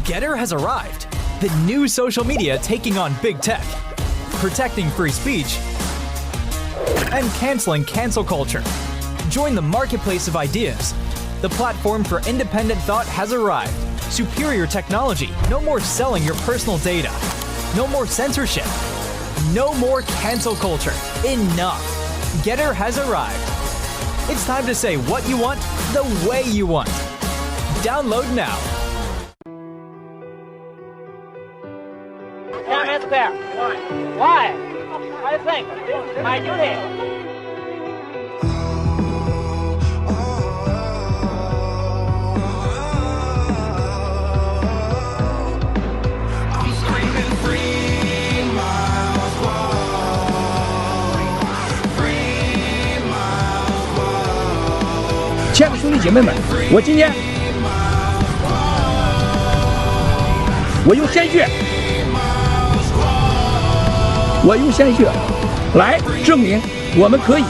Getter has arrived. The new social media taking on big tech, protecting free speech, and canceling cancel culture. Join the marketplace of ideas. The platform for independent thought has arrived. Superior technology. No more selling your personal data. No more censorship. No more cancel culture. Enough. Getter has arrived. It's time to say what you want, the way you want. Download now. Why? Why? I think my duty. 亲爱的兄弟姐妹们，我今天用鲜血来证明我们可以。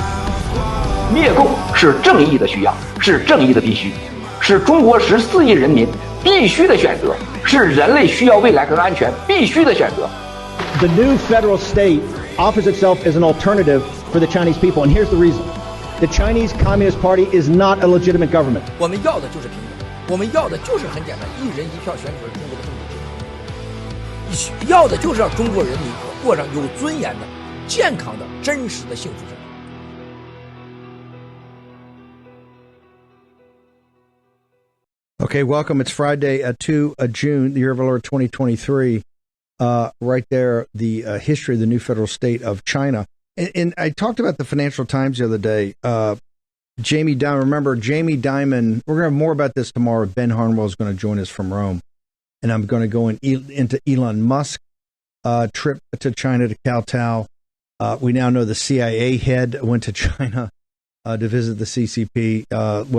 灭共是正义的需要，是正义的必须，是中国14亿人民必须的选择，是人类需要未来和安全必须的选择。 The new federal state offers itself as an alternative for the Chinese people, and here's the reason. The Chinese Communist Party is not a legitimate government. 我们要的就是平等，我们要的就是很简单，一人一票选出了中国的政治制度，要的就是让中国人民过上有尊严的、健康的、真实的幸福生活。 Okay, welcome. It's Friday, 2 June, the year of our Lord 2023. Right there, the history of the new federal state of China. And I talked about the Financial Times the other day. Jamie Dimon, remember, Jamie Dimon, we're going to have more about this tomorrow. Ben Harnwell is going to join us from Rome. And I'm going to go into Elon Musk's trip to China, to Kowtow. We now know the CIA head went to China to visit the CCP,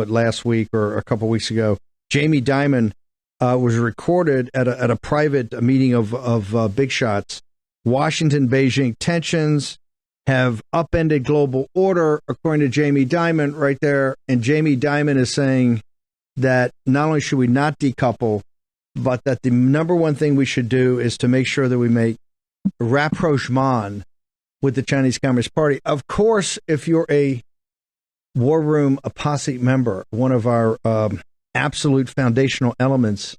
last week or a couple weeks ago. Jamie Dimon was recorded at a private meeting of big shots. Washington, Beijing tensions have upended global order, according to Jamie Dimon right there. And Jamie Dimon is saying that not only should we not decouple, but that the number one thing we should do is to make sure that we make rapprochement with the Chinese Communist Party. Of course, if you're a War Room Apposite member, one of our absolute foundational elements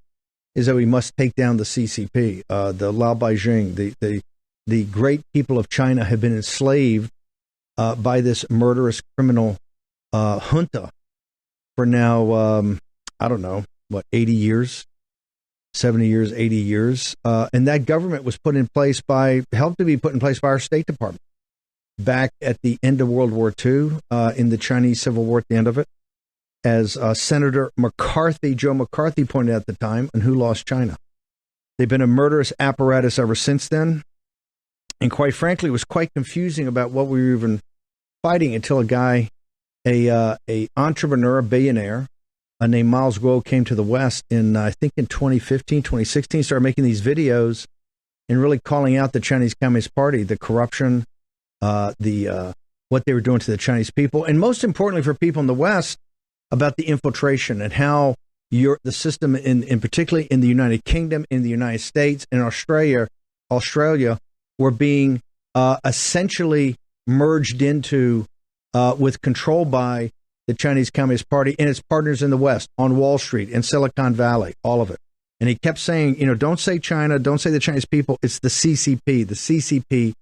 is that we must take down the CCP, the Lao Beijing, the great people of China have been enslaved by this murderous criminal junta for now, 80 years, 70 years, 80 years. And that government was helped to be put in place by our State Department back at the end of World War II, in the Chinese Civil War at the end of it, as Senator McCarthy, Joe McCarthy, pointed out at the time, and who lost China. They've been a murderous apparatus ever since then. And quite frankly, it was quite confusing about what we were even fighting until a entrepreneur, a billionaire, named Miles Guo came to the West in 2015, 2016, started making these videos and really calling out the Chinese Communist Party, the corruption, what they were doing to the Chinese people, and most importantly for people in the West, about the infiltration and how the system, in particularly in the United Kingdom, in the United States, and Australia, were being essentially merged into with control by the Chinese Communist Party and its partners in the West, on Wall Street, in Silicon Valley, all of it. And he kept saying, don't say China, don't say the Chinese people, it's the CCP. The CCP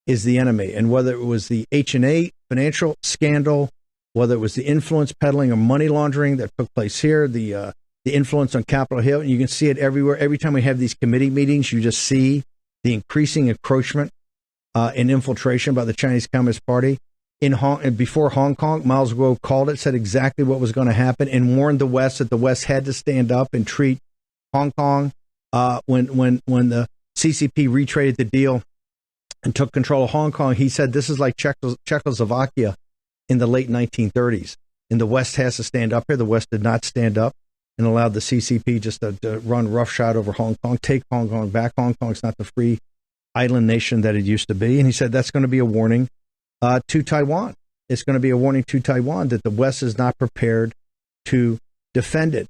is the enemy. And whether it was the H&A financial scandal, whether it was the influence peddling or money laundering that took place here, the influence on Capitol Hill, and you can see it everywhere. Every time we have these committee meetings, you just see the increasing encroachment and infiltration by the Chinese Communist Party. Before Hong Kong, Miles Guo called it, said exactly what was going to happen, and warned the West that the West had to stand up and treat Hong Kong when the CCP retraded the deal and took control of Hong Kong. He said this is like Czechoslovakia in the late 1930s, and the West has to stand up here. The West did not stand up and allowed the CCP just to run roughshod over Hong Kong, take Hong Kong back. Hong Kong's not the free island nation that it used to be. And he said that's going to be a warning to Taiwan. It's going to be a warning to Taiwan that the West is not prepared to defend it.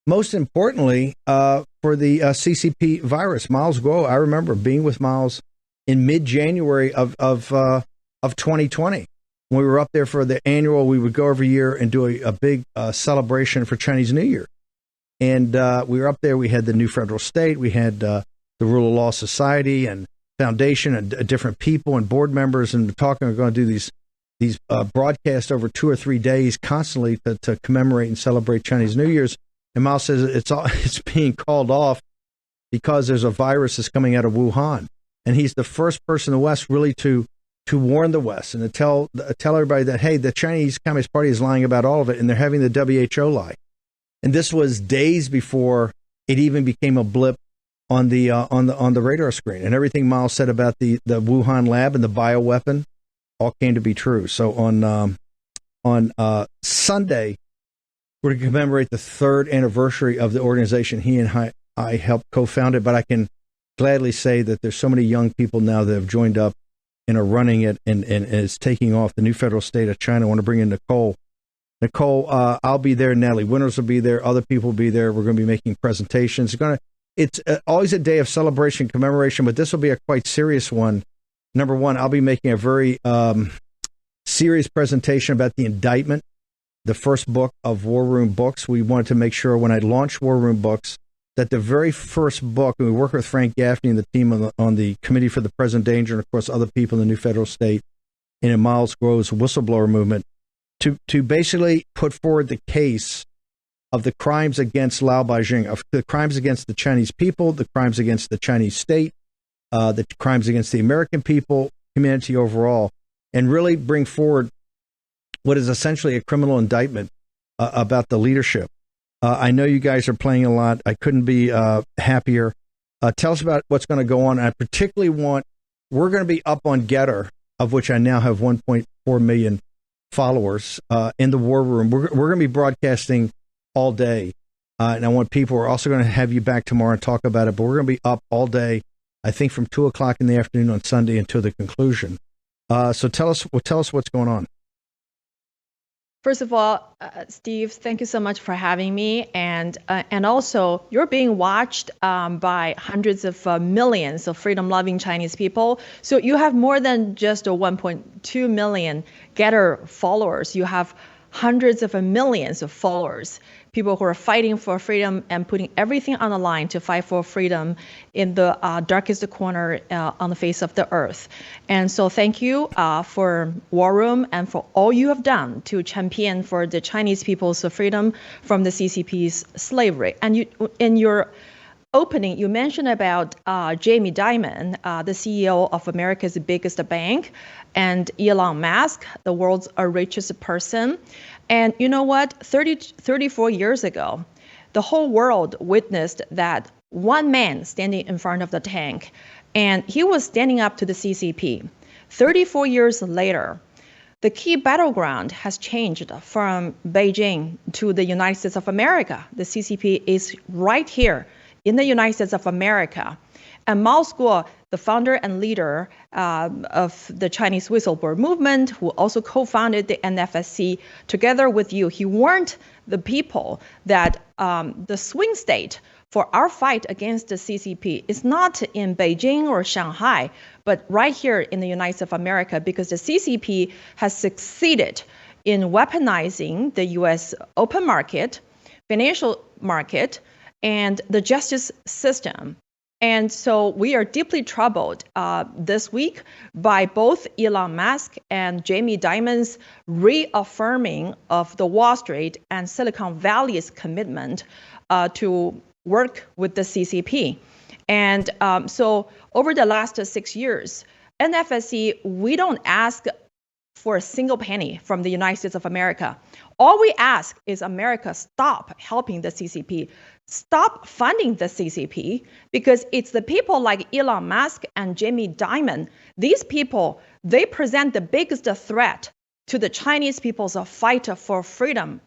most importantly, for the CCP virus. Miles Guo, I remember being with Miles in mid-January of 2020. When we were up there for the annual, we would go every year and do a big celebration for Chinese New Year. And we were up there. We had the new federal state. We had the Rule of Law Society and Foundation and different people and board members. And we're going to do these broadcasts over 2 or 3 days constantly to commemorate and celebrate Chinese New Year's. And Miles says it's being called off because there's a virus that's coming out of Wuhan. And he's the first person in the West really to warn the West and to tell everybody that, hey, the Chinese Communist Party is lying about all of it, and they're having the WHO lie. And this was days before it even became a blip on the radar screen. And everything Miles said about the Wuhan lab and the bioweapon all came to be true. So on Sunday, we're going to commemorate the 3rd anniversary of the organization he and I helped co-found it. But I can gladly say that there's so many young people now that have joined up and are running it and is taking off the new federal state of China. I want to bring in Nicole. Nicole, I'll be there. Natalie Winters will be there. Other people will be there. We're going to be making presentations. It's always a day of celebration, commemoration, but this will be a quite serious one. Number one, I'll be making a very serious presentation about the indictment, the first book of War Room Books. We wanted to make sure when I launched War Room Books that the very first book, and we work with Frank Gaffney and the team on the Committee for the Present Danger, and of course other people in the new federal state, and in Miles Guo's whistleblower movement, to basically put forward the case of the crimes against Lao Beijing, of the crimes against the Chinese people, the crimes against the Chinese state, the crimes against the American people, humanity overall, and really bring forward what is essentially a criminal indictment about the leadership. I know you guys are playing a lot. I couldn't be happier. Tell us about what's going to go on. I particularly we're going to be up on Getter, of which I now have 1.4 million followers in the War Room. We're going to be broadcasting all day. And I want people, we're also going to have you back tomorrow and talk about it, but we're going to be up all day, I think from 2 o'clock in the afternoon on Sunday until the conclusion. So tell us what's going on. First of all, Steve, thank you so much for having me. And also, you're being watched by hundreds of millions of freedom-loving Chinese people. So you have more than just 1.2 million Getter followers. You have hundreds of millions of followers, people who are fighting for freedom and putting everything on the line to fight for freedom in the darkest corner on the face of the earth. And so thank you for War Room and for all you have done to champion for the Chinese people's freedom from the CCP's slavery. And you, in your opening, you mentioned about Jamie Dimon, the CEO of America's biggest bank, and Elon Musk, the world's richest person. And you know what? 34 years ago, the whole world witnessed that one man standing in front of the tank, and he was standing up to the CCP. 34 years later, the key battleground has changed from Beijing to the United States of America. The CCP is right here in the United States of America. And Mao Guo, the founder and leader of the Chinese whistleblower movement, who also co-founded the NFSC together with you, he warned the people that the swing state for our fight against the CCP is not in Beijing or Shanghai, but right here in the United States of America, because the CCP has succeeded in weaponizing the U.S. open market, financial market, and the justice system. And so we are deeply troubled this week by both Elon Musk and Jamie Dimon's reaffirming of the Wall Street and Silicon Valley's commitment to work with the CCP. And so over the last 6 years, NFSC, we don't ask for a single penny from the United States of America. All we ask is America stop helping the CCP, stop funding the CCP, because it's the people like Elon Musk and Jamie Dimon. These people, they present the biggest threat to the Chinese people's fight for freedom.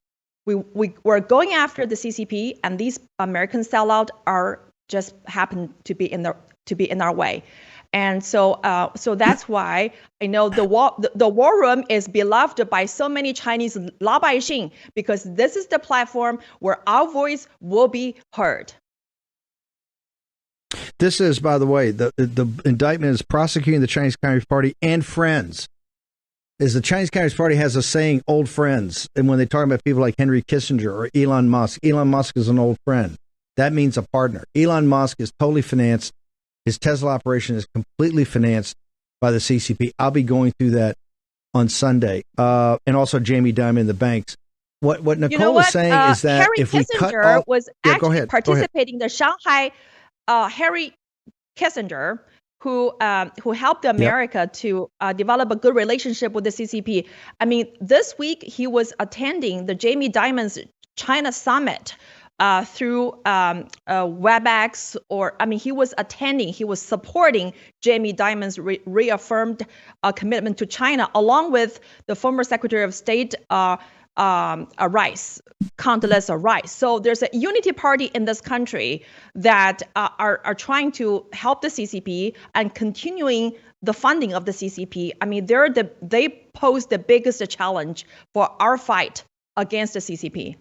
We're going after the CCP, and these American sellouts are just happen to be in our way. And so that's why I know the war room is beloved by so many Chinese 老百姓, because this is the platform where our voice will be heard. This is, by the way, the indictment is prosecuting the Chinese Communist Party and friends. Is the Chinese Communist Party has a saying, old friends. And when they talk about people like Henry Kissinger or Elon Musk is an old friend. That means a partner. Elon Musk is totally financed. His Tesla operation is completely financed by the CCP. I'll be going through that on Sunday. And also Jamie Dimon and the banks. What Nicole is saying is that Harry if Kissinger we cut off... was Yeah, actually participating in the Shanghai Harry Kissinger, who helped America to develop a good relationship with the CCP. I mean, this week he was attending the Jamie Dimon's China Summit through WebEx, he was supporting Jamie Dimon's reaffirmed commitment to China, along with the former Secretary of State Rice, Condoleezza Rice. So there's a unity party in this country that are trying to help the CCP and continuing the funding of the CCP. I mean, they pose the biggest challenge for our fight against the CCP.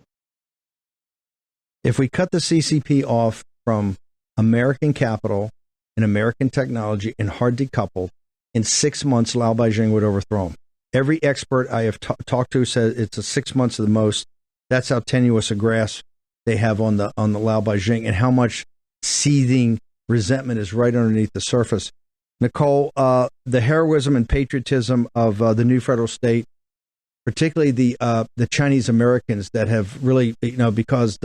If we cut the CCP off from American capital and American technology and hard decoupled, in 6 months, Lao Beijing would overthrow him. Every expert I have talked to says it's a 6 months at the most. That's how tenuous a grasp they have on the Lao Beijing and how much seething resentment is right underneath the surface. Nicole, the heroism and patriotism of the new federal state, particularly the Chinese Americans that have really, because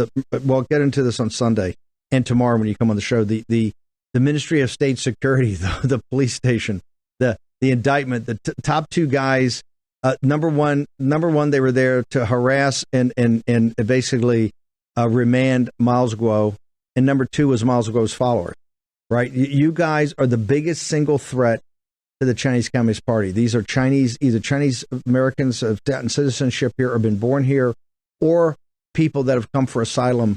we'll get into this on Sunday and tomorrow when you come on the show, the Ministry of State Security, the police station, the indictment, the top two guys, number one, they were there to harass and basically remand Miles Guo, and number two was Miles Guo's followers, right? You guys are the biggest single threat to the Chinese Communist Party. These are either Chinese Americans have gotten citizenship here or been born here, or people that have come for asylum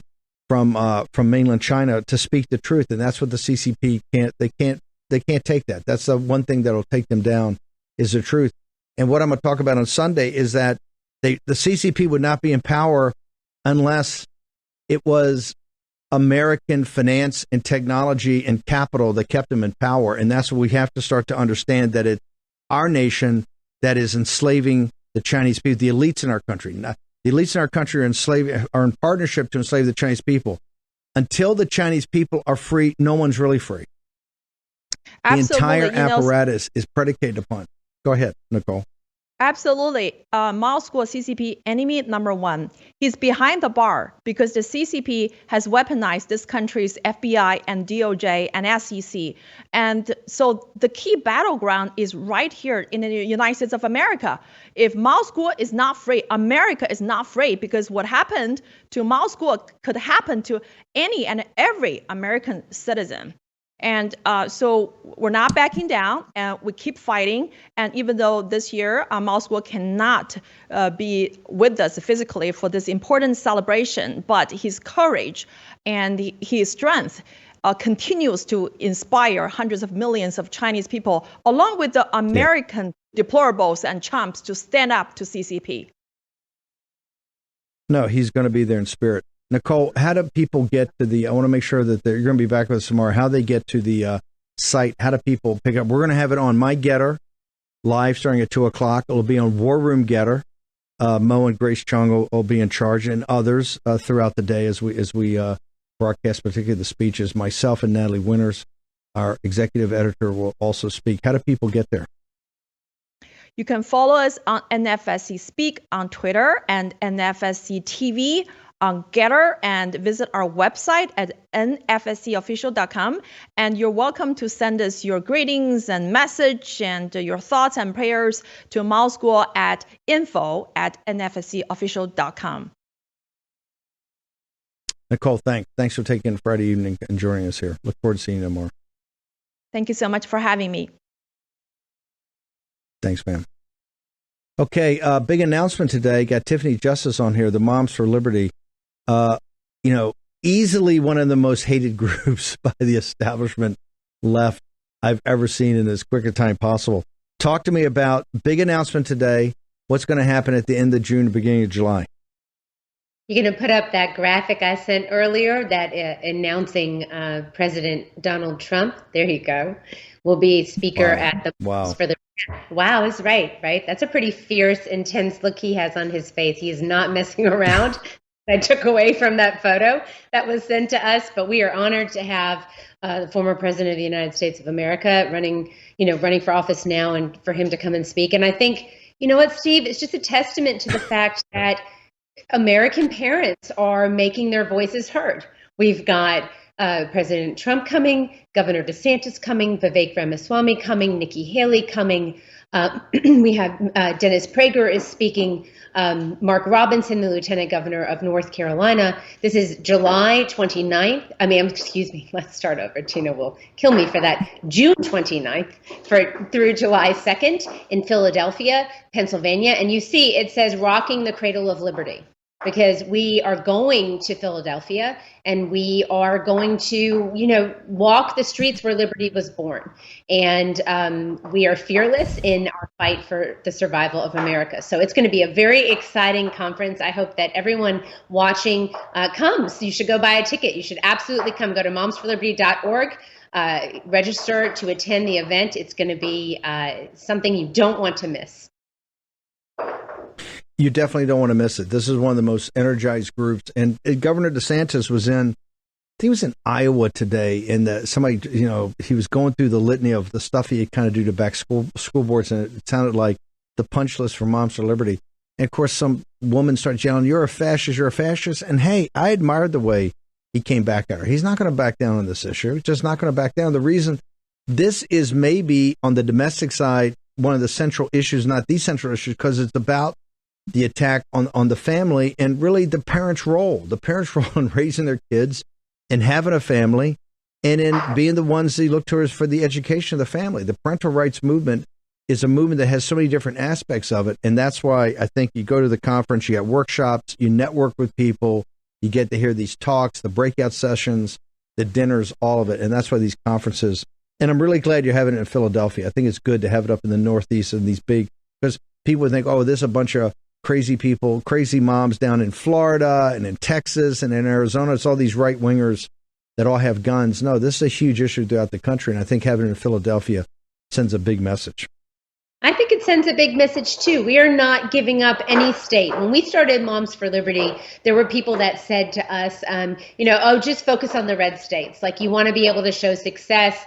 from mainland China to speak the truth, and that's what the CCP can't. They can't take that. That's the one thing that'll take them down is the truth. And what I'm going to talk about on Sunday is that the CCP would not be in power unless it was American finance and technology and capital that kept them in power. And that's what we have to start to understand, that it's our nation that is enslaving the Chinese people, the elites in our country. The elites in our country are in partnership to enslave the Chinese people. Until the Chinese people are free, no one's really free. Absolutely. The entire apparatus is predicated upon. Go ahead, Nicole. Absolutely. Miles Guo, CCP enemy number one. He's behind the bar because the CCP has weaponized this country's FBI and DOJ and SEC. And so the key battleground is right here in the United States of America. If Miles Guo is not free, America is not free, because what happened to Miles Guo could happen to any and every American citizen. And so we're not backing down, and we keep fighting. And even though this year Miles Guo cannot be with us physically for this important celebration, but his courage and his strength continues to inspire hundreds of millions of Chinese people, along with the American deplorables and chumps, to stand up to CCP. No, he's going to be there in spirit. Nicole, how do people get to I want to make sure that you're going to be back with us tomorrow. How they get to the site? How do people pick up? We're going to have it on My Getter live starting at 2:00. It'll be on War Room Getter. Mo and Grace Chung will be in charge, and others throughout the day as we broadcast, particularly the speeches. Myself and Natalie Winters, our executive editor, will also speak. How do people get there? You can follow us on NFSC Speak on Twitter and NFSC TV on Getter, and visit our website at nfscofficial.com. And you're welcome to send us your greetings and message and your thoughts and prayers to Miles Guo at info@nfscofficial.com. Nicole, thanks for taking Friday evening and joining us here. Look forward to seeing you tomorrow. Thank you so much for having me. Thanks, ma'am. Okay, big announcement today. Got Tiffany Justice on here, the Moms for Liberty. Easily one of the most hated groups by the establishment left I've ever seen in as quick a time possible. Talk to me about big announcement today. What's going to happen at the end of June, beginning of July? You're going to put up that graphic I sent earlier, that announcing President Donald Trump. There you go. Will be speaker at the for the. Wow is right. That's a pretty fierce, intense look he has on his face. He is not messing around. I took away from that photo that was sent to us, but we are honored to have the former president of the United States of America running for office now, and for him to come and speak. And I think, you know what, Steve, it's just a testament to the fact that American parents are making their voices heard. We've got President Trump coming, Governor DeSantis coming, Vivek Ramaswamy coming, Nikki Haley coming. We have Dennis Prager is speaking, Mark Robinson, the Lieutenant Governor of North Carolina. This is July 29th. Excuse me, let's start over. Tina will kill me for that. June 29th through July 2nd in Philadelphia, Pennsylvania. And you see it says rocking the cradle of liberty, because we are going to Philadelphia and we are going to, walk the streets where liberty was born. And we are fearless in our fight for the survival of America. So it's going to be a very exciting conference. I hope that everyone watching comes. You should go buy a ticket. You should absolutely come. Go to momsforliberty.org. Register to attend the event. It's going to be something you don't want to miss. You definitely don't want to miss it. This is one of the most energized groups. And Governor DeSantis was in Iowa today, and somebody, he was going through the litany of the stuff he kind of do to back school boards, and it sounded like the punch list for Moms for Liberty. And of course, some woman started yelling, "You're a fascist, you're a fascist." And hey, I admired the way he came back at her. He's not going to back down on this issue. He's just not going to back down. The reason this is maybe on the domestic side one of the central issues, not the central issue, because it's about the attack on the family and really the parents' role in raising their kids and having a family, and in being the ones they look towards for the education of the family. The parental rights movement is a movement that has so many different aspects of it. And that's why I think you go to the conference, you got workshops, you network with people, you get to hear these talks, the breakout sessions, the dinners, all of it. And that's why these conferences, and I'm really glad you're having it in Philadelphia. I think it's good to have it up in the Northeast and these big, because people would think, oh, there's a bunch of crazy people, crazy moms down in Florida and in Texas and in Arizona. It's all these right wingers that all have guns. No, this is a huge issue throughout the country. And I think having it in Philadelphia sends a big message. I think it sends a big message, too. We are not giving up any state. When we started Moms for Liberty, there were people that said to us, just focus on the red states. Like, you want to be able to show success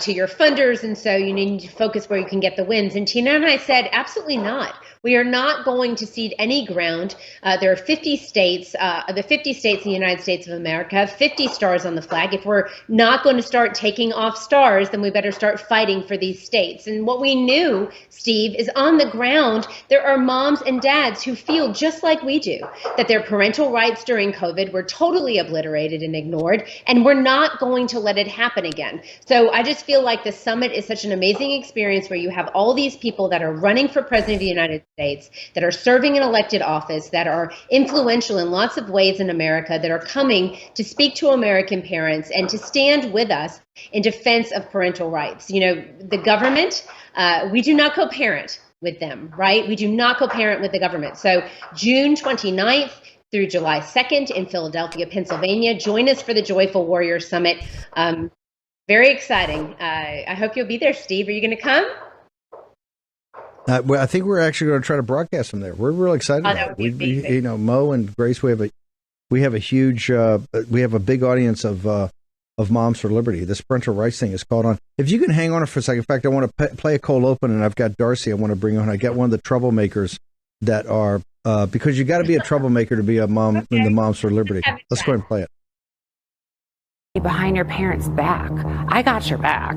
to your funders, and so you need to focus where you can get the wins. And Tina and I said, absolutely not. We are not going to cede any ground. There are 50 states, the 50 states in the United States of America, 50 stars on the flag. If we're not going to start taking off stars, then we better start fighting for these states. And what we knew, Steve, is on the ground, there are moms and dads who feel just like we do, that their parental rights during COVID were totally obliterated and ignored, and we're not going to let it happen again. So I just feel like the summit is such an amazing experience where you have all these people that are running for president of the United States, that are serving in elected office, that are influential in lots of ways in America, that are coming to speak to American parents and to stand with us in defense of parental rights. The government, we do not co-parent with them, right? We do not co-parent with the government. So June 29th through July 2nd in Philadelphia, Pennsylvania. Join us for the Joyful Warrior Summit. Very exciting. I hope you'll be there, Steve. Are you going to come? Well, I think we're actually going to try to broadcast from there. We're really excited about it. Mo and Grace, we have a huge, we have a big audience of Moms for Liberty. This parental rights thing is called on. If you can hang on for a second. In fact, I want to play a cold open, and I've got Darcy I want to bring on. I got one of the troublemakers that are, because you got to be a troublemaker to be a mom in the Moms for Liberty. Let's go ahead and play it. Behind your parents' back. I got your back.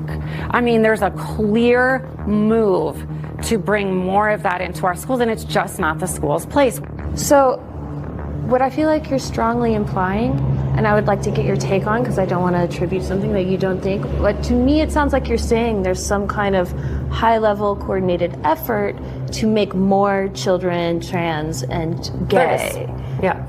I mean, there's a clear move to bring more of that into our schools, and it's just not the school's place. So what I feel like you're strongly implying, and I would like to get your take on, because I don't want to attribute something that you don't think, but to me it sounds like you're saying there's some kind of high-level coordinated effort to make more children trans and gay. Yeah.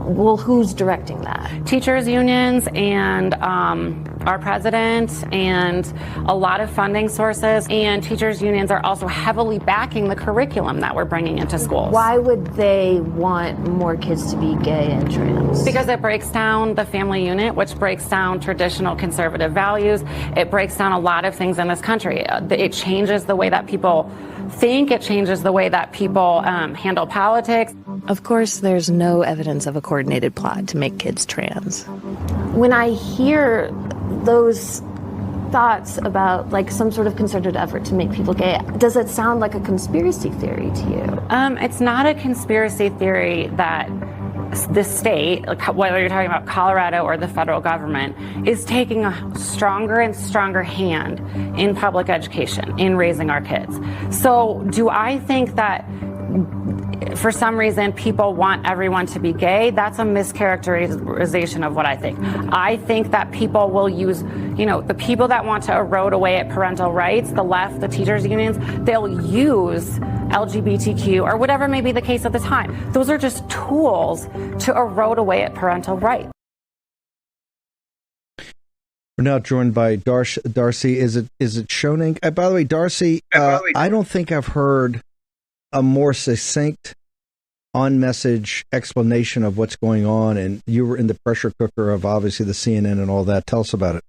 Well, who's directing that? Teachers unions and our president and a lot of funding sources, and teachers unions are also heavily backing the curriculum that we're bringing into schools. Why would they want more kids to be gay and trans? Because it breaks down the family unit, which breaks down traditional conservative values. It breaks down a lot of things in this country. It changes the way that people think. It changes the way that people handle politics. Of course, there's no evidence of a coordinated plot to make kids trans. When I hear those thoughts about like some sort of concerted effort to make people gay, does it sound like a conspiracy theory to you? It's not a conspiracy theory that the state, whether you're talking about Colorado or the federal government, is taking a stronger and stronger hand in public education, in raising our kids. So do I think that for some reason people want everyone to be gay? That's a mischaracterization of what I think. I think that people will use, the people that want to erode away at parental rights, the left, the teachers unions, they'll use LGBTQ or whatever may be the case at the time. Those are just tools to erode away at parental rights. We're now joined by Darcy. Is it Schoening? By the way, Darcy, I don't think I've heard a more succinct, on-message explanation of what's going on, and you were in the pressure cooker of obviously the CNN and all that. Tell us about it.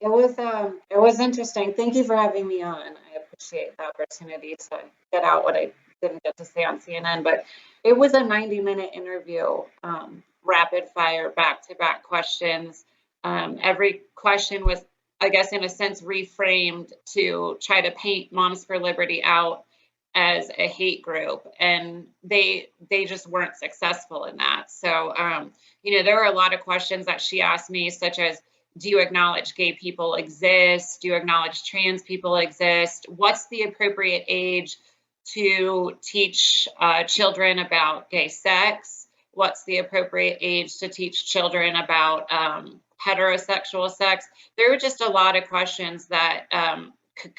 It was interesting. Thank you for having me on. I appreciate the opportunity to get out what I didn't get to say on CNN, but it was a 90-minute interview, rapid fire, back-to-back questions. Every question was, I guess, in a sense, reframed to try to paint Moms for Liberty out as a hate group, and they just weren't successful in that. So, there were a lot of questions that she asked me, such as, do you acknowledge gay people exist? Do you acknowledge trans people exist? What's the appropriate age to teach children about gay sex? What's the appropriate age to teach children about heterosexual sex? There were just a lot of questions that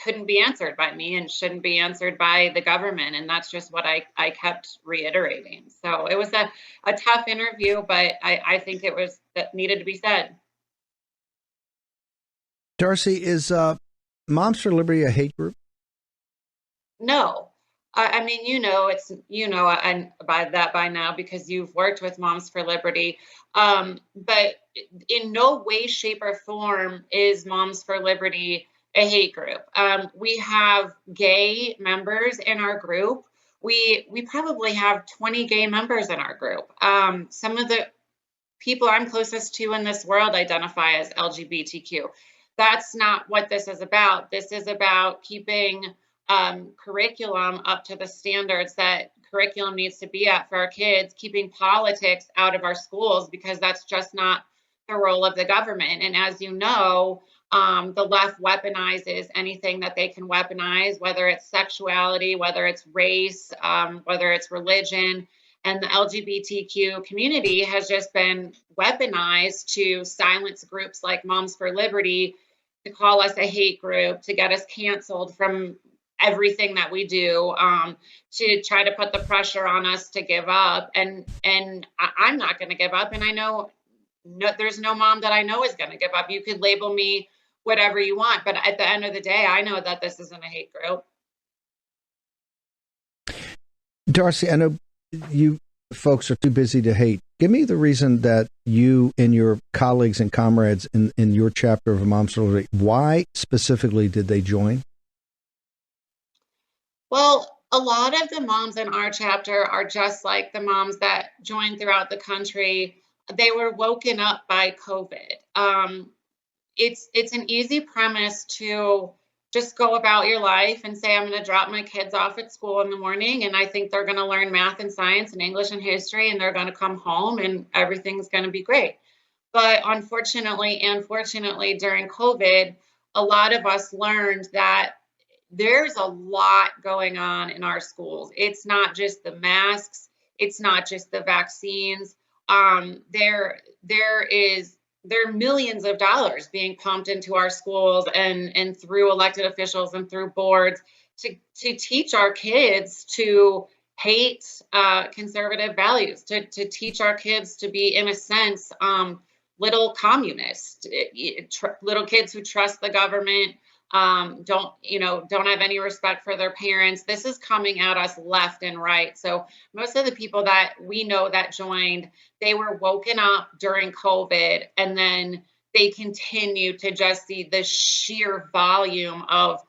couldn't be answered by me and shouldn't be answered by the government. And that's just what I kept reiterating. So it was a tough interview, but I think that needed to be said. Darcy, is Moms for Liberty a hate group? No. I mean, and by now because you've worked with Moms for Liberty. But in no way, shape, or form is Moms for Liberty a hate group. We have gay members in our group. We probably have 20 gay members in our group. Some of the people I'm closest to in this world identify as LGBTQ. That's not what this is about. This is about keeping curriculum up to the standards that curriculum needs to be at for our kids, keeping politics out of our schools, because that's just not the role of the government. And as you know, the left weaponizes anything that they can weaponize, whether it's sexuality, whether it's race, whether it's religion. And the LGBTQ community has just been weaponized to silence groups like Moms for Liberty, to call us a hate group, to get us canceled from everything that we do, to try to put the pressure on us to give up. And I'm not going to give up. And I know there's no mom that I know is going to give up. You could label me whatever you want, but at the end of the day, I know that this isn't a hate group. Darcy, I know you folks are too busy to hate. Give me the reason that you and your colleagues and comrades in your chapter of Moms for Liberty, why specifically did they join? Well, a lot of the moms in our chapter are just like the moms that joined throughout the country. They were woken up by COVID. It's an easy premise to just go about your life and say, I'm going to drop my kids off at school in the morning, and I think they're going to learn math and science and English and history, and they're going to come home and everything's going to be great. But unfortunately and fortunately, during COVID, a lot of us learned that there's a lot going on in our schools. It's not just the masks. It's not just the vaccines. There are millions of dollars being pumped into our schools and through elected officials and through boards to teach our kids to hate conservative values, to teach our kids to be, in a sense, little communists, little kids who trust the government, don't have any respect for their parents. This is coming at us left and right. So most of the people that we know that joined, they were woken up during COVID, and then they continue to just see the sheer volume of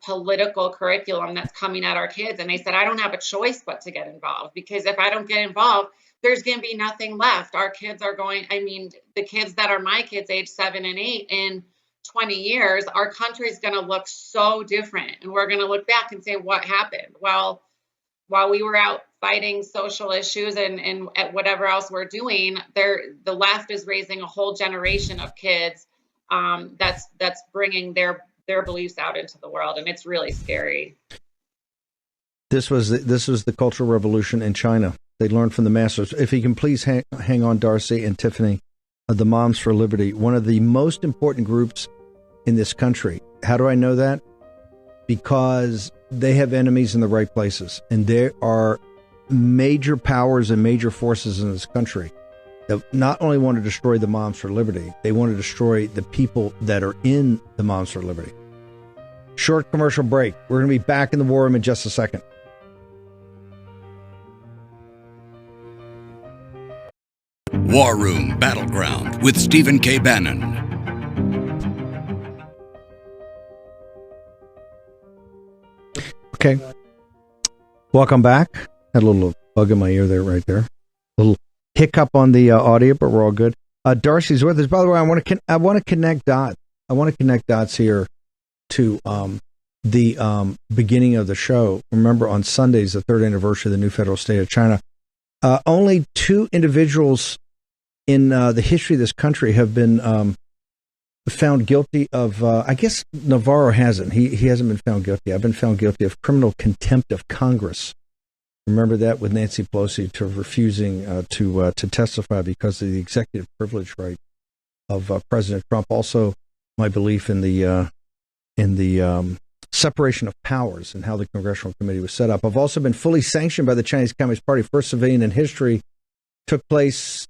political curriculum that's coming at our kids. And they said, I don't have a choice but to get involved, because if I don't get involved, there's going to be nothing left. Our kids are the kids that are my kids, age 7 and 8, in 20 years, our country is going to look so different. And we're going to look back and say, what happened? Well, while we were out fighting social issues and whatever else we're doing, the left is raising a whole generation of kids that's bringing their beliefs out into the world, and it's really scary. This was the Cultural Revolution in China. They learned from the masters. If you can please hang on, Darcy and Tiffany, the Moms for Liberty, one of the most important groups in this country. How do I know that? Because they have enemies in the right places, and there are major powers and major forces in this country that not only want to destroy the Moms for Liberty, they want to destroy the people that are in the Moms for Liberty. Short commercial break. We're going to be back in the war room in just a second. War Room Battleground with Stephen K. Bannon. Okay. Welcome back. Had a little bug in my ear there, right there. A little hiccup on the audio, but we're all good. Darcy's with us. By the way, I want to connect dots. I want to connect dots here to the beginning of the show. Remember, on Sundays, the 3rd anniversary of the new federal state of China, only 2 individuals in the history of this country have been found guilty of, I guess Navarro hasn't. He hasn't been found guilty. I've been found guilty of criminal contempt of Congress. Remember that with Nancy Pelosi to refusing to testify because of the executive privilege right of President Trump. Also, my belief in the separation of powers and how the Congressional Committee was set up. I've also been fully sanctioned by the Chinese Communist Party. First civilian in history took place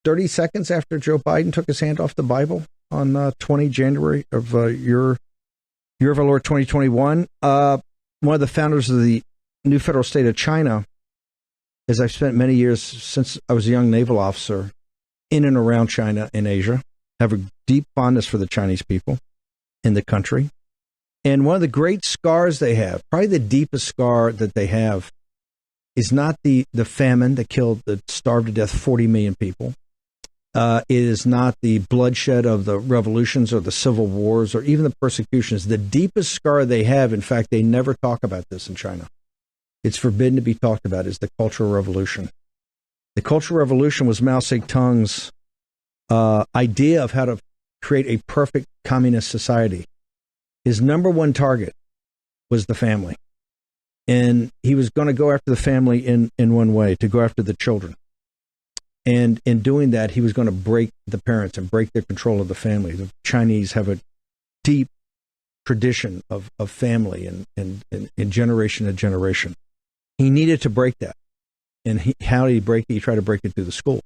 30 seconds after Joe Biden took his hand off the Bible on 20 January of year of our Lord 2021. One of the founders of the new federal state of China, as I've spent many years since I was a young naval officer in and around China and Asia, have a deep fondness for the Chinese people in the country. And one of the great scars they have, probably the deepest scar that they have, is not the famine that starved to death 40 million people. It is not the bloodshed of the revolutions or the civil wars or even the persecutions. The deepest scar they have, in fact, they never talk about this in China. It's forbidden to be talked about, is the Cultural Revolution. The Cultural Revolution was Mao Zedong's idea of how to create a perfect communist society. His number one target was the family. And he was going to go after the family in one way, to go after the children. And in doing that, he was going to break the parents and break their control of the family. The Chinese have a deep tradition of family and generation to generation. He needed to break that. And how did he break it? He tried to break it through the schools.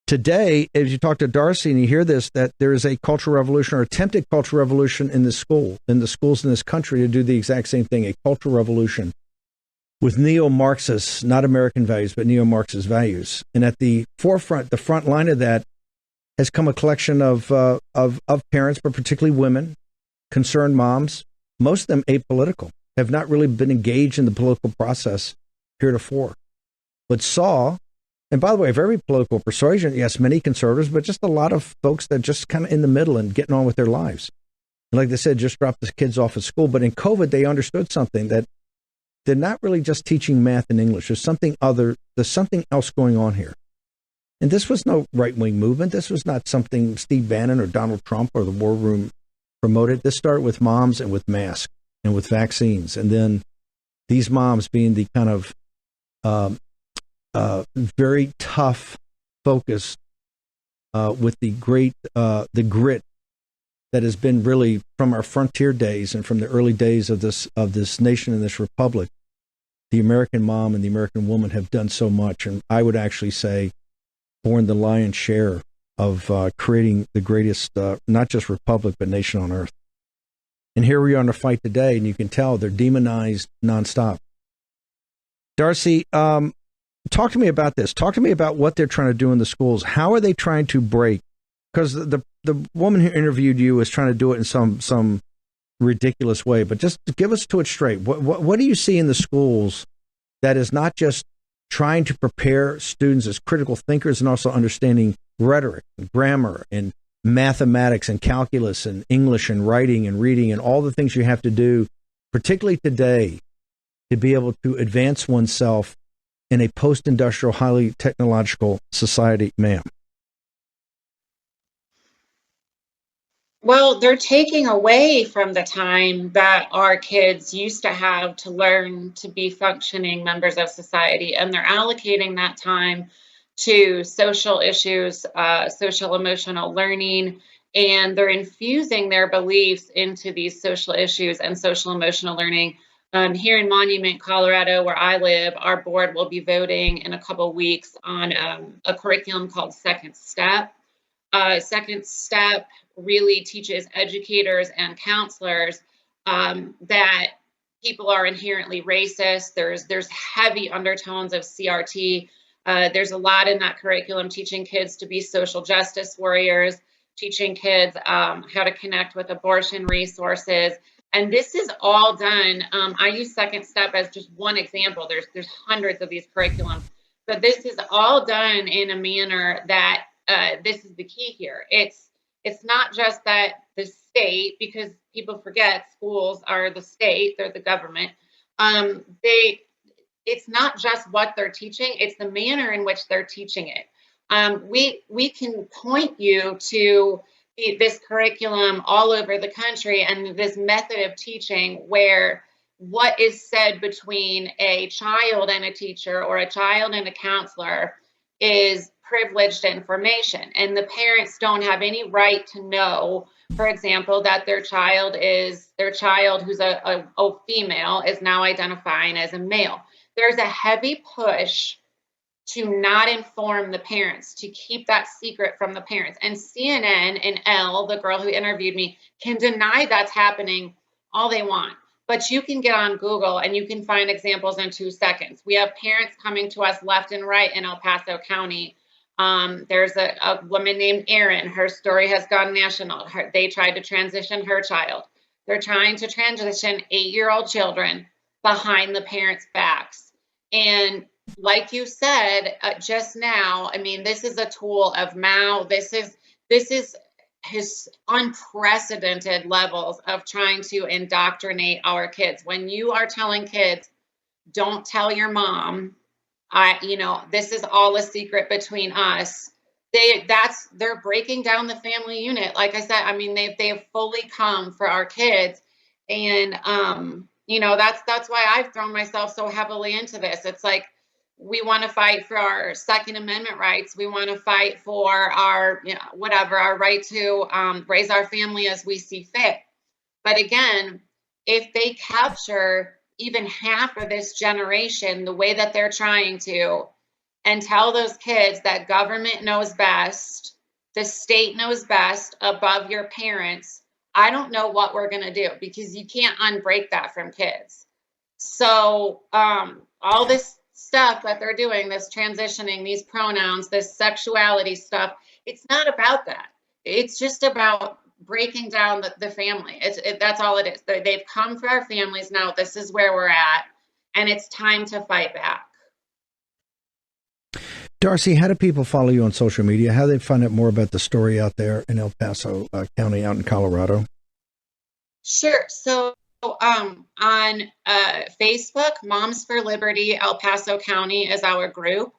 Today, as you talk to Darcy and you hear this, that there is a cultural revolution or attempted cultural revolution in the schools in this country to do the exact same thing, a cultural revolution with neo-Marxist, not American values, but neo-Marxist values. And at the forefront, the front line of that has come a collection of parents, but particularly women, concerned moms, most of them apolitical, have not really been engaged in the political process heretofore, but saw, and by the way, very political persuasion, yes, many conservatives, but just a lot of folks that just kind of in the middle and getting on with their lives. And like they said, just dropped the kids off at school. But in COVID, they understood something, that they're not really just teaching math and English. There's something else going on here. And this was no right-wing movement. This was not something Steve Bannon or Donald Trump or the War Room promoted. This started with moms and with masks and with vaccines. And then these moms being the kind of very tough focus with the grit that has been really from our frontier days and from the early days of this nation and this republic, the American mom and the American woman have done so much, and I would actually say borne the lion's share of creating the greatest, not just republic, but nation on earth. And here we are in a fight today, and you can tell they're demonized nonstop. Darcy, talk to me about this. Talk to me about what they're trying to do in the schools. How are they trying to break? Because the woman who interviewed you is trying to do it in some ridiculous way, but just give us to it straight. What do you see in the schools that is not just trying to prepare students as critical thinkers and also understanding rhetoric and grammar and mathematics and calculus and English and writing and reading and all the things you have to do, particularly today, to be able to advance oneself in a post-industrial, highly technological society, ma'am? Well, they're taking away from the time that our kids used to have to learn to be functioning members of society, and they're allocating that time to social issues, social emotional learning, and they're infusing their beliefs into these social issues and social emotional learning. Here in Monument, Colorado, where I live, our board will be voting in a couple weeks on a curriculum called Second Step. Second Step really teaches educators and counselors that people are inherently racist. There's heavy undertones of CRT. There's a lot in that curriculum teaching kids to be social justice warriors, teaching kids how to connect with abortion resources. And this is all done. I use Second Step as just one example. There's hundreds of these curriculums, but this is all done in a manner that this is the key here. It's not just that the state, because people forget schools are the state, they're the government. It's not just what they're teaching, it's the manner in which they're teaching it. We can point you to this curriculum all over the country and this method of teaching where what is said between a child and a teacher or a child and a counselor is privileged information, and the parents don't have any right to know, for example, that their child who's a female is now identifying as a male. There's a heavy push to not inform the parents, to keep that secret from the parents. And CNN and Elle, the girl who interviewed me, can deny that's happening all they want. But you can get on Google and you can find examples in 2 seconds. We have parents coming to us left and right in El Paso County. There's a woman named Erin. Her story has gone national. They tried to transition her child. They're trying to transition 8-year-old children behind the parents' backs. And like you said just now, I mean, this is a tool of Mao. This is his unprecedented levels of trying to indoctrinate our kids. When you are telling kids, don't tell your mom, this is all a secret between us. They're breaking down the family unit. Like I said, I mean, they've fully come for our kids. And, that's why I've thrown myself so heavily into this. It's like, we want to fight for our Second Amendment rights. We want to fight for our, our right to raise our family as we see fit. But again, if they capture even half of this generation the way that they're trying to, and tell those kids that government knows best, the state knows best above your parents, I don't know what we're going to do, because you can't unbreak that from kids. So all this stuff that they're doing, this transitioning, these pronouns, this sexuality stuff, it's not about that. It's just about breaking down the family. That's all it is. They've come for our families now. This is where we're at, and it's time to fight back. Darcy, how do people follow you on social media? How do they find out more about the story out there in El Paso County out in Colorado? Sure. So on Facebook, Moms for Liberty El Paso County is our group.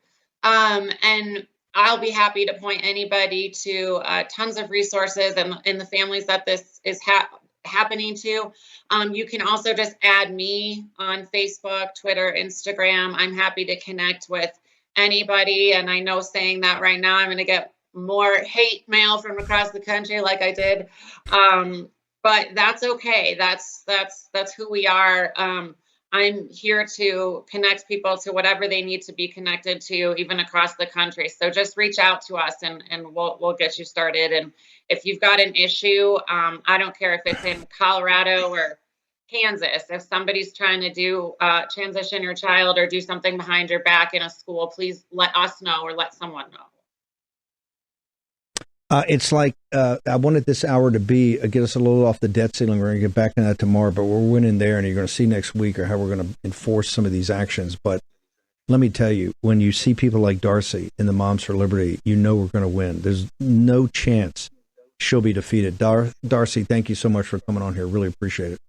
And I'll be happy to point anybody to tons of resources and the families that this is happening to. You can also just add me on Facebook, Twitter, Instagram. I'm happy to connect with anybody. And I know saying that right now, I'm going to get more hate mail from across the country like I did. But that's okay. That's who we are. I'm here to connect people to whatever they need to be connected to, even across the country. So just reach out to us and we'll get you started. And if you've got an issue, I don't care if it's in Colorado or Kansas, if somebody's trying to do transition your child or do something behind your back in a school, please let us know or let someone know. It's like I wanted this hour to be get us a little off the debt ceiling. We're going to get back to that tomorrow, but we're winning there, and you're going to see next week or how we're going to enforce some of these actions. But let me tell you, when you see people like Darcy in the Moms for Liberty, you know we're going to win. There's no chance she'll be defeated. Darcy, thank you so much for coming on here. Really appreciate it.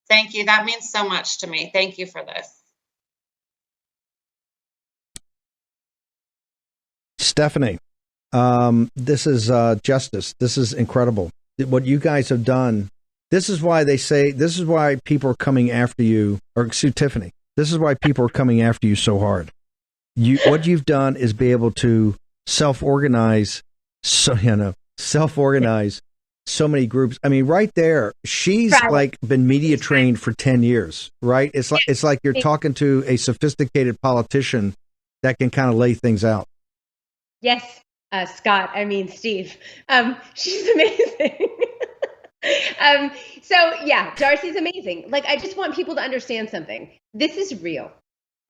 Thank you. That means so much to me. Thank you for this. Stephanie, this is justice. This is incredible. What you guys have done. This is why people are coming after you, or Tiffany. This is why people are coming after you so hard. What you've done is be able to self-organize. Self-organize so many groups. I mean, right there, she's like been media trained for 10 years, right? It's like you're talking to a sophisticated politician that can kind of lay things out. Yes, Steve. She's amazing. So yeah, Darcy's amazing. Like, I just want people to understand something. This is real.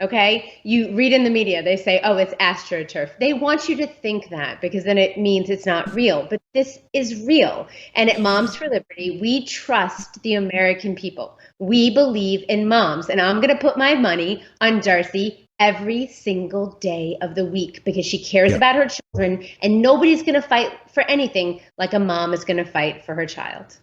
Okay. You read in the media, they say, oh, it's AstroTurf. They want you to think that because then it means it's not real, but this is real. And at Moms for Liberty, we trust the American people. We believe in moms, and I'm going to put my money on Darcy every single day of the week because she cares about her children, and nobody's going to fight for anything like a mom is going to fight for her child.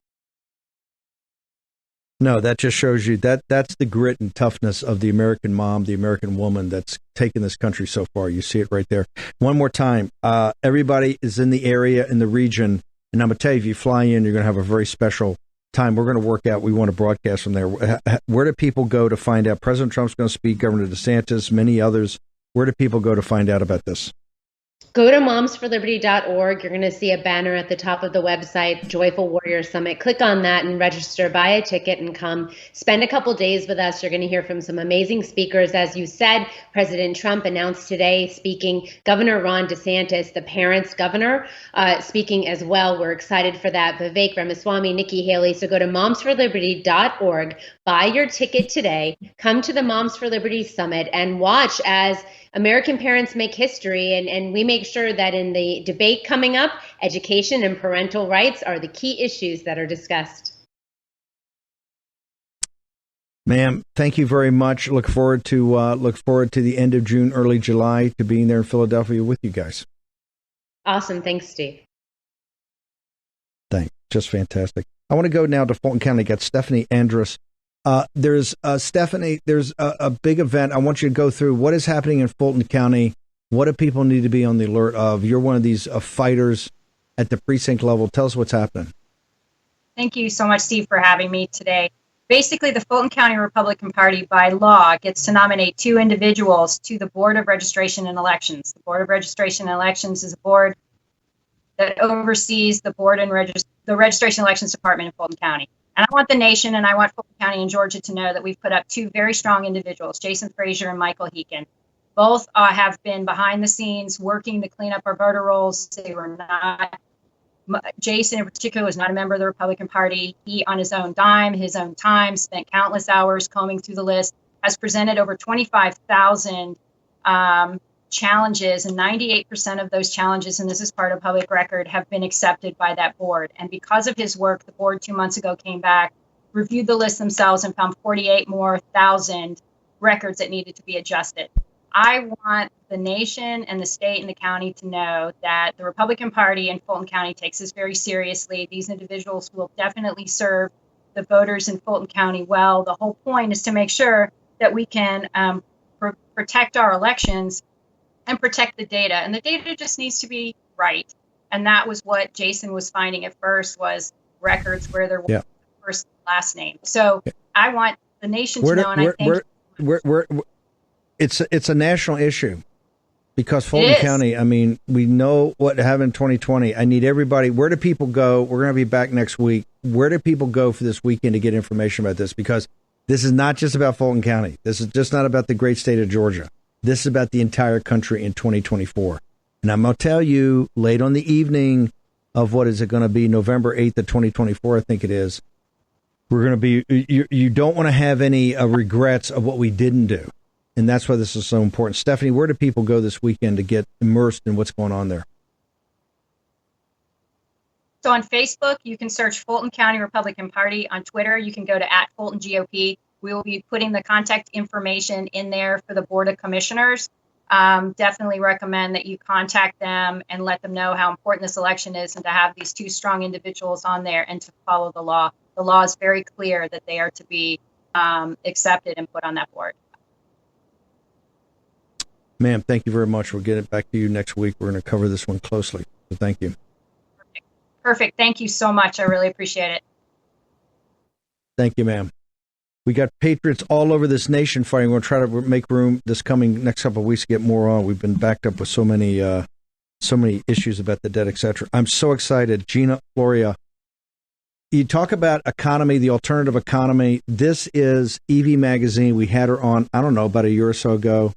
No, that just shows you that's the grit and toughness of the American mom, the American woman that's taken this country so far. You see it right there. One more time. Everybody is in the area, in the region. And I'm going to tell you, if you fly in, you're going to have a very special time. We're going to work out. We want to broadcast from there. Where do people go to find out? President Trump's going to speak, Governor DeSantis, many others. Where do people go to find out about this? Go to momsforliberty.org. You're going to see a banner at the top of the website, Joyful Warrior Summit. Click on that and register, buy a ticket, and come spend a couple days with us. You're going to hear from some amazing speakers. As you said, President Trump announced today speaking, Governor Ron DeSantis, the parents' governor, speaking as well. We're excited for that. Vivek Ramaswamy, Nikki Haley. So go to momsforliberty.org, buy your ticket today, come to the Moms for Liberty Summit, and watch as American parents make history, and we make sure that in the debate coming up, education and parental rights are the key issues that are discussed. Ma'am, thank you very much. Look forward to the end of June, early July, to being there in Philadelphia with you guys. Awesome. Thanks, Steve. Thanks. Just fantastic. I want to go now to Fulton County. Got Stephanie Endres. Stephanie, there's a big event. I want you to go through what is happening in Fulton County. What do people need to be on the alert of? You're one of these fighters at the precinct level. Tell us what's happening. Thank you so much, Steve, for having me today. Basically, the Fulton County Republican Party, by law, gets to nominate 2 individuals to the Board of Registration and Elections. The Board of Registration and Elections is a board that oversees the the Registration and Elections Department in Fulton County. And I want the nation, and I want Fulton County and Georgia to know that we've put up 2 very strong individuals, Jason Frazier and Michael Heekin. Both have been behind the scenes working to clean up our voter rolls. They were not, Jason in particular was not a member of the Republican Party. He, on his own dime, his own time, spent countless hours combing through the list, has presented over 25,000 challenges, and 98% of those challenges, and this is part of public record, have been accepted by that board. And because of his work, the board 2 months ago came back, reviewed the list themselves, and found 48 more thousand records that needed to be adjusted. I want the nation and the state and the county to know that the Republican Party in Fulton County takes this very seriously. These individuals will definitely serve the voters in Fulton County well. The whole point is to make sure that we can protect our elections and protect the data. And the data just needs to be right. And that was what Jason was finding at first, was records where there was first and last name. So I want the nation to know, and I think it's a national issue, because Fulton County, I mean, we know what happened in 2020. I need everybody. Where do people go? We're going to be back next week. Where do people go for this weekend to get information about this? Because This is not just about Fulton County. This is just not about the great state of Georgia. This is about the entire country in 2024. And I'm going to tell you late on the evening of what is it going to be, November 8th of 2024, I think it is. We're going to be, you don't want to have any regrets of what we didn't do. And that's why this is so important. Stephanie, where do people go this weekend to get immersed in what's going on there? So on Facebook, you can search Fulton County Republican Party. On Twitter, you can go to @FultonGOP. We will be putting the contact information in there for the Board of Commissioners. Definitely recommend that you contact them and let them know how important this election is and to have these two strong individuals on there and to follow the law. The law is very clear that they are to be accepted and put on that board. Ma'am, thank you very much. We'll get it back to you next week. We're going to cover this one closely. So thank you. Perfect. Thank you so much. I really appreciate it. Thank you, ma'am. We got patriots all over this nation fighting. We're going to try to make room this coming next couple of weeks to get more on. We've been backed up with so many issues about the debt, etc. I'm so excited. Gina, Florio, you talk about economy, the alternative economy. This is EV Magazine. We had her on, I don't know, about a year or so ago.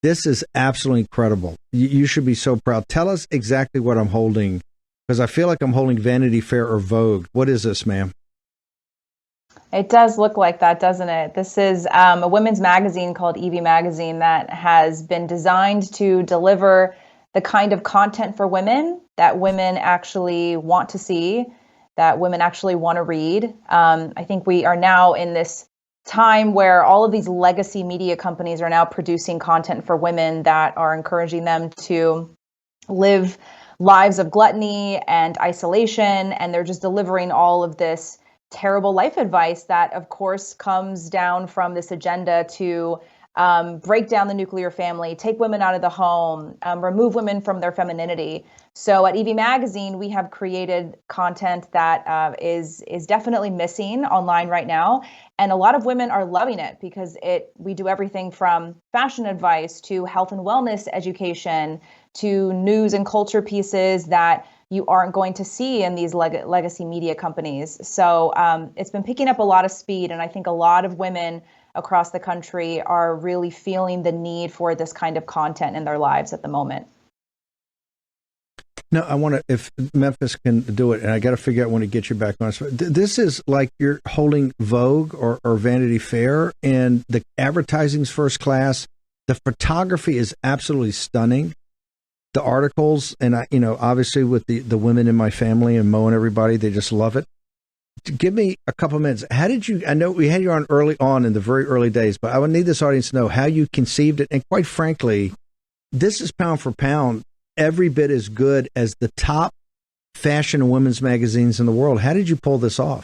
This is absolutely incredible. You should be so proud. Tell us exactly what I'm holding, because I feel like I'm holding Vanity Fair or Vogue. What is this, ma'am? It does look like that, doesn't it? This is a women's magazine called EV Magazine that has been designed to deliver the kind of content for women that women actually want to see, that women actually want to read. I think we are now in this time where all of these legacy media companies are now producing content for women that are encouraging them to live lives of gluttony and isolation, and they're just delivering all of this terrible life advice that, of course, comes down from this agenda to break down the nuclear family, take women out of the home, remove women from their femininity. So at EV Magazine, we have created content that is definitely missing online right now. And a lot of women are loving it because we do everything from fashion advice to health and wellness education to news and culture pieces that you aren't going to see in these legacy media companies. So it's been picking up a lot of speed. And I think a lot of women across the country are really feeling the need for this kind of content in their lives at the moment. No, I want to, if Memphis can do it, and I got to figure out when to get you back on. This is like you're holding Vogue or Vanity Fair, and the advertising's first class. The photography is absolutely stunning. The articles, and obviously with the women in my family and Mo and everybody, they just love it. Give me a couple minutes. How did you, I know we had you on early on in the very early days, but I would need this audience to know how you conceived it. And quite frankly, this is pound for pound every bit as good as the top fashion and women's magazines in the world. How did you pull this off?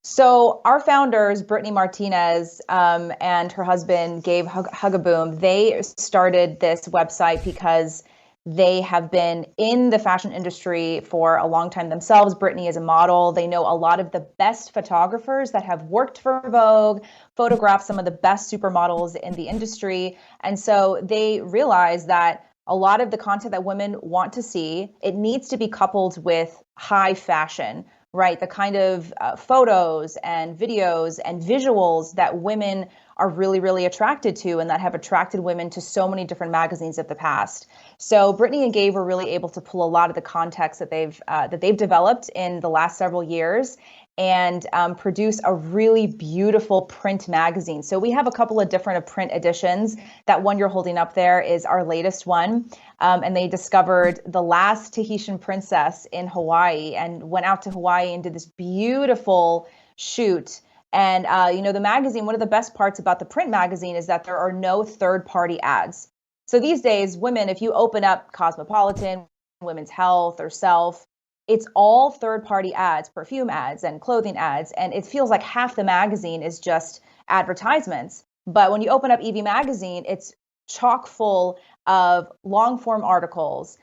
So our founders, Brittany Martinez and her husband, Gabe Hugaboom, they started this website because they have been in the fashion industry for a long time themselves. Brittany is a model. They know a lot of the best photographers that have worked for Vogue, photographed some of the best supermodels in the industry. And so they realized that a lot of the content that women want to see, it needs to be coupled with high fashion, right? The kind of photos and videos and visuals that women are really, really attracted to and that have attracted women to so many different magazines of the past. So Brittany and Gabe were really able to pull a lot of the context that they've developed in the last several years and produce a really beautiful print magazine. So we have a couple of different print editions. That one you're holding up there is our latest one. And they discovered the last Tahitian princess in Hawaii and went out to Hawaii and did this beautiful shoot. And, the magazine, one of the best parts about the print magazine is that there are no third-party ads. So these days, women, if you open up Cosmopolitan, Women's Health, or Self, it's all third-party ads, perfume ads and clothing ads. And it feels like half the magazine is just advertisements. But when you open up EV Magazine, it's chock full of long-form articles,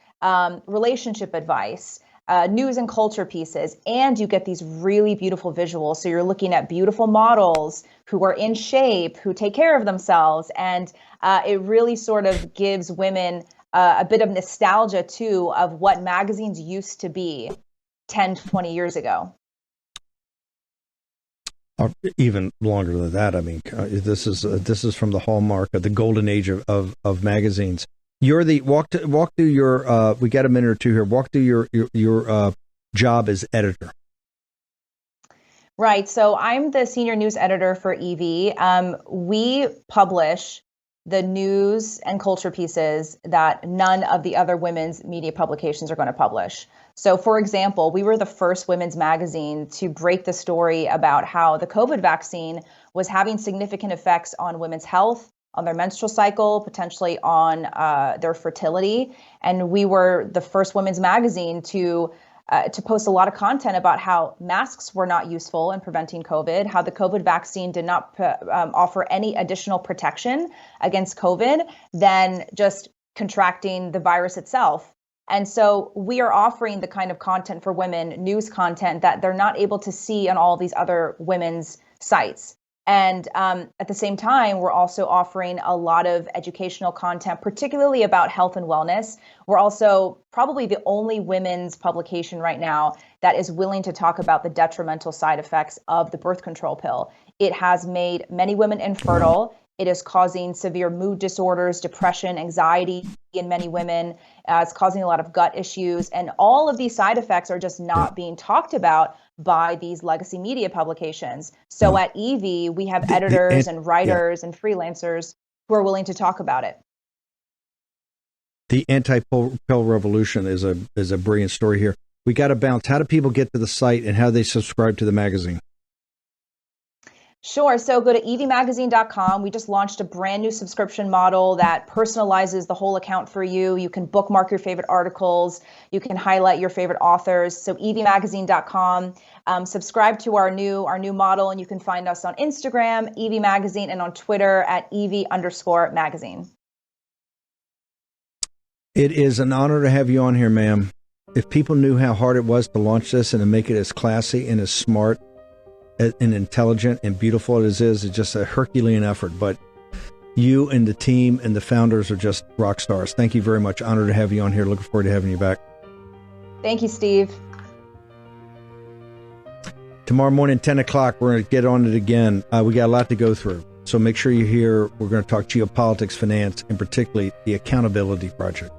relationship advice, news and culture pieces, and you get these really beautiful visuals. So you're looking at beautiful models who are in shape, who take care of themselves. And it really sort of gives women a bit of nostalgia, too, of what magazines used to be 10, 20 years ago. Or even longer than that. I mean, this is from the hallmark of the golden age of magazines. You're the walk through your. We got a minute or two here. Walk through your job as editor. Right. So I'm the senior news editor for EV. We publish the news and culture pieces that none of the other women's media publications are going to publish. So, for example, we were the first women's magazine to break the story about how the COVID vaccine was having significant effects on women's health, on their menstrual cycle, potentially on their fertility. And we were the first women's magazine to post a lot of content about how masks were not useful in preventing COVID, how the COVID vaccine did not offer any additional protection against COVID than just contracting the virus itself. And so we are offering the kind of content for women, news content that they're not able to see on all these other women's sites. And at the same time, we're also offering a lot of educational content, particularly about health and wellness. We're also probably the only women's publication right now that is willing to talk about the detrimental side effects of the birth control pill. It has made many women infertile. It is causing severe mood disorders, depression, anxiety in many women. It's causing a lot of gut issues. And all of these side effects are just not being talked about by these legacy media publications. So at EV, we have editors and writers and freelancers who are willing to talk about it. The anti-pill revolution is a brilliant story here. We got to bounce. How do people get to the site and how do they subscribe to the magazine? Sure. So go to evmagazine.com. We just launched a brand new subscription model that personalizes the whole account for you. You can bookmark your favorite articles. You can highlight your favorite authors. So evmagazine.com. Subscribe to our new model, and you can find us on Instagram, EV Magazine, and on Twitter at EV_magazine. It is an honor to have you on here, ma'am. If people knew how hard it was to launch this and to make it as classy and as smart and intelligent and beautiful as it is, it's just a Herculean effort. But you and the team and the founders are just rock stars. Thank you very much. Honored to have you on here. Looking forward to having you back. Thank you, Steve. Tomorrow morning, 10 o'clock, we're going to get on it again. We got a lot to go through. So make sure you're here. We're going to talk geopolitics, finance, and particularly the Accountability Project.